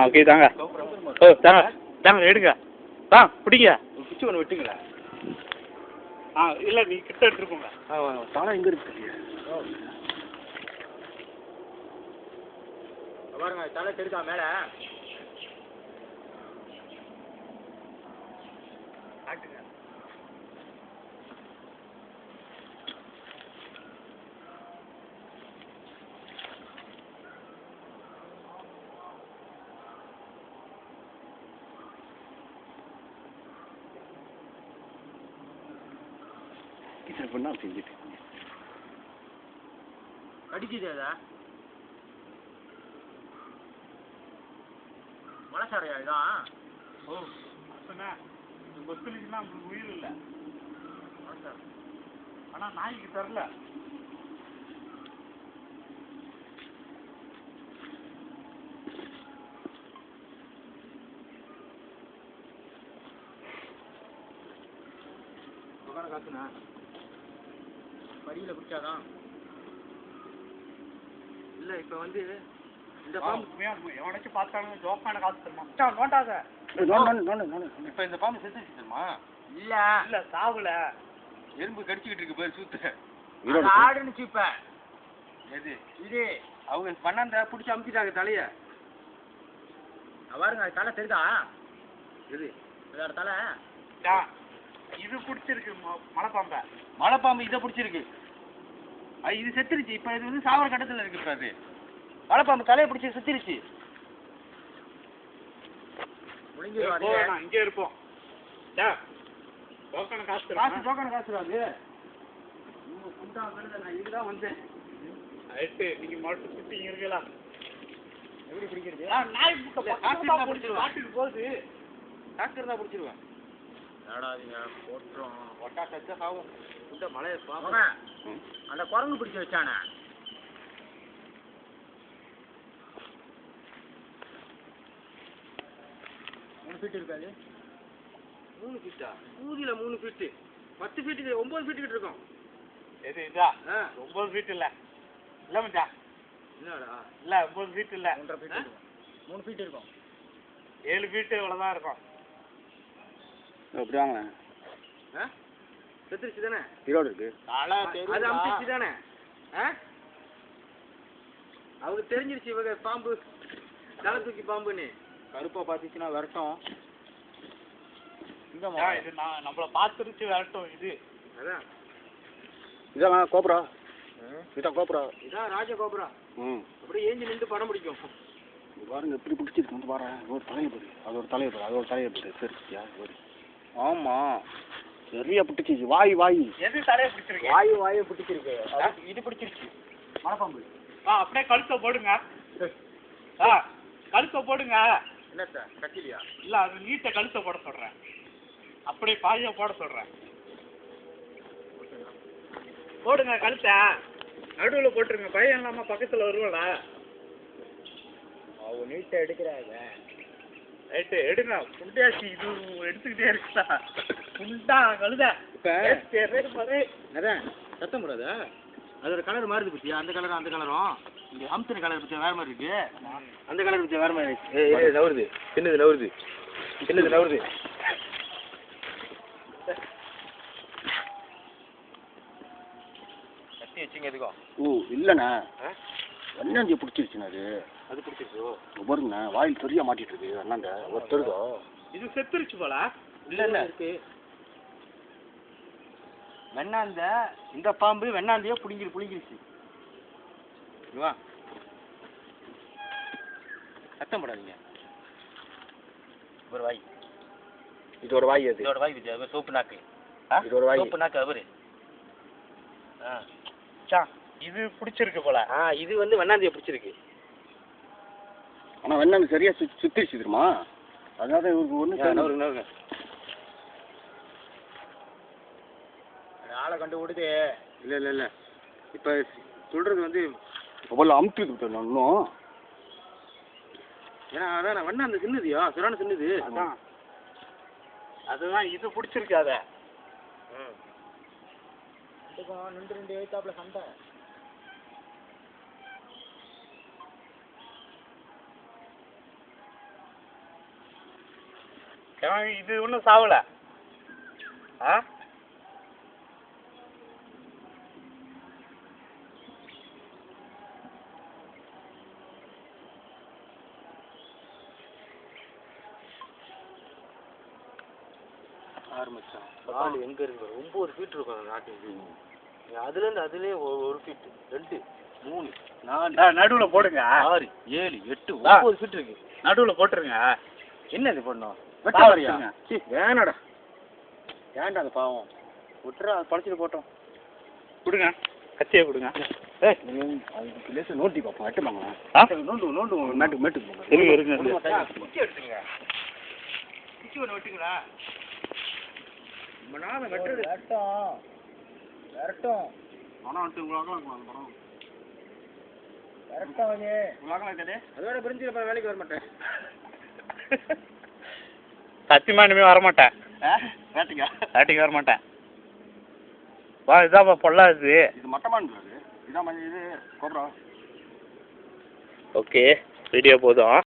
Okay தாங்க. ஓ தாங்க தாங்க எடுங்க. பிடிங்க. பிடிச்சி ஒன்று விட்டுங்களா? இல்லை நீ கிட்ட எடுத்துருக்கோங்க. தலை எங்கே இருக்கு? பாருங்க தலை தெரியுதா மேலே? காட்டுங்க. இதை பண்ணா செஞ்சுட்டு கடிக்குது அதா மலைச்சாரையா இதான்? ஓ அப்படின்னா கொத்துலிச்சுன்னா உங்களுக்கு உயிர் இல்லை. ஆனால் நாய்க்கு தரல. காத்துனா படியில் பிடிச்சாதான் இல்லை. இப்போ வந்து இந்த பாம்பு எவனாச்சும் பார்த்தானுங்க ஜோக்கான காசு தருமா? நோண்டாத. இப்போ இந்த பாம்பு செத்துருச்சு தெரியுமா? இல்லை இல்லை சாவுல எறும்பு கடிச்சிக்கிட்டு இருக்கு பேர் சூத்து. ஆடுனுச்சு இப்போ. எது இது? அவங்க பண்ணாந்த பிடிச்சி அமுத்திட்டாங்க தலையை. பாருங்க அது தலை தெரியுதா? எது இதோட தலை? இது பிடிச்சிருக்கு மலைப்பாம்பை. மலைப்பாம்பு இதை பிடிச்சிருக்கு. இது செத்துருச்சு. இப்போ இது வந்து சாவர கட்டத்தில் இருக்கு. இப்போ அது மலைப்பாம்பு தலையை பிடிச்சி செத்துருச்சு. இங்கே இருப்போம். டோக்கன் காசு டோக்கன் காசு அது நான் இதுதான் வந்தேன். ரைட்டு நீங்கள் மட்டும் சுற்றிங்க இருக்கலா? எப்படி பிடிக்கிறது? நாய் காட்டுக்கு போகுது. டாக்டர் இருந்தால் பிடிச்சிருவேன். ஏடாதீங்க போட்டுரும். ஒட்டா சச்சா சாகும். இந்த மலையை பார்ப்போம். அந்த குரங்கு பிடிச்சி வச்சானே ஃபீட் இருக்காது. 3 ஃபீட்டா? ஊதியில் 3 ஃபீட்டு 10 ஃபீட்டு 9 ஃபீட்டுக்கிட்டு இருக்கும். எது இதா? 9 ஃபீட் இல்லை. இல்லை மச்சா என்னடா? இல்லை 9 ஃபீட் இல்லை. 3.5 ஃபீட் 3 ஃபீட் இருக்கும். 7 ஃபீட்டு இவ்வளோதான் இருக்கும். எப்படி வாங்கினேன்? செத்துருச்சு தானே? ஈரோடு இருக்கு. அது அமுச்சிச்சு தானே? அவங்க தெரிஞ்சிருச்சு இவங்க பாம்பு தலை தூக்கி பாம்புன்னு. கருப்பா பார்த்துச்சுன்னா விரட்டும். இந்த இது நம்மளை பார்த்துருச்சு விரட்டும். இது அதான் இதான் கோப்ரா. இதான் கோப்ரா. இதான் ராஜ கோபுரா. அப்படியே ஏஞ்சி நின்று படம் பிடிக்கும். பாருங்க எப்படி பிடிச்சிருக்கு வந்து பாரு. ஒரு தலையை பாரு. அதோட தலையை பாரு. அதோட தலையை பாரு. சரியா ஒரு ஆமாம் சரியா பிடிச்சிச்சு. வாய் எது தலையை பிடிச்சிருக்கு? வாயை பிடிச்சிருக்கு. இது பிடிச்சிருச்சு மலைப்பாம்பு. அப்படியே கழுத்தை போடுங்க. கழுத்தை போடுங்க. என்ன சார் கத்திலியா? இல்லை அது நீட்டை கழுத்தை போட சொல்கிறேன். அப்படியே பாதியை போட சொல்கிறேன். போடுங்க கழுத்தை. நடுவில் போட்டுருங்க. பையன் இல்லாமல் பக்கத்தில் வருவாள. அவங்க நீட்டை எடுக்கிறாங்க. ரைட்டு எடுங்க. புண்டாச்சி இது எடுத்துக்கிட்டே இருக்குதா? புண்டா கழுத. இப்போ அதான் சத்தம் போடாதா? அதோட கலர் மாறுது பற்றியா? அந்த கலரும் அந்த கலரும் இங்கே அம்சன கலர் பற்றியா வேறு மாதிரி இருக்கு. அந்த கலர் பற்றியா வேறு மாதிரி இருக்கு. நவருது சின்னது நவருது. கத்தி வச்சுங்க எதுக்கும். ஓ இல்லைண்ணா வெண்ணாந்தியை பிடிச்சிருச்சுண்ணா. அது பிடிச்சிருச்சோ? பாருங்கண்ணா வாயில் சரியா மாட்டிட்டு இருக்கு. அண்ணாந்த ஒருத்தருதோ இது செத்துருச்சு போல. இல்லை இருக்கு வெண்ணாந்த. இந்த பாம்பு வெண்ணாந்தையோ புளிங்கிருச்சு. வா சத்தம் போடாதீங்க. ஒரு வாய் இதோட வாய் அது. இதோட வாய் விஜய் சோப்பு நாக்கு. இதோட வாய் சோப்பு நாக்கு அவரு. இது பிடிச்சிருக்கு போல. இது வந்து வெண்ணாந்தியை பிடிச்சிருக்கு. ஆனால் வெண்ணாந்து சரியா சுத்திருச்சு தெரியுமா? அதாவது இவருக்கு ஒன்று ஆளை கண்டு விடுது. இல்லை இப்போ சொல்கிறது வந்து அவ்வளோ அமுத்துருக்கு இன்னும். ஏன்னா அதான் வெண்ணாந்து சின்னதுயா சுரான சின்னது. அதுதான் இது பிடிச்சிருக்கு. அதை நின்று 8 சண்டை. இது ஒன்றும் சாவல ஆ ஆரம்பிச்சான் ஆள் எங்க இருக்கு 9 ஃபீட் இருக்கும் அந்த நாட்டு அதுலேருந்து அதுலேயே 1 ஃபீட் 2 3 4 நடுவில் போடுங்க 6 7 8 9 ஃபீட் இருக்கு நடுவில் போட்டுருங்க என்ன இது பண்ணோம் வெட்ட வேணாடா ஏன்டா அந்த பாவம் விட்டுறா அது பழச்சிட்டு போட்டோம் கொடுங்க கத்தியை கொடுங்க அதுக்கு லேசாக நோண்டி பார்ப்போம் வெட்டுமாங்க நோண்டு மேட்டுக்கு போங்க இருங்க குச்சி எடுத்துங்க குச்சி ஒன்று வெட்டுங்களா ரொம்ப நாள் வெட்டுறது விரட்டும் பணம் வந்துட்டு உங்களாக அந்த பணம் விரட்டும் வந்து உங்களாக இருக்காதே அதோட பிரிஞ்சு வேலைக்கு வர மாட்டேன் சத்தியமா இனிமே வரமாட்டேன் வேட்டைக்கா வேட்டைக்கு வரமாட்டேன் வா இதாப்பா பொல்லாது இது மட்டமானது இதான் இது கோபுரம் ஓகே வீடியோ போதும்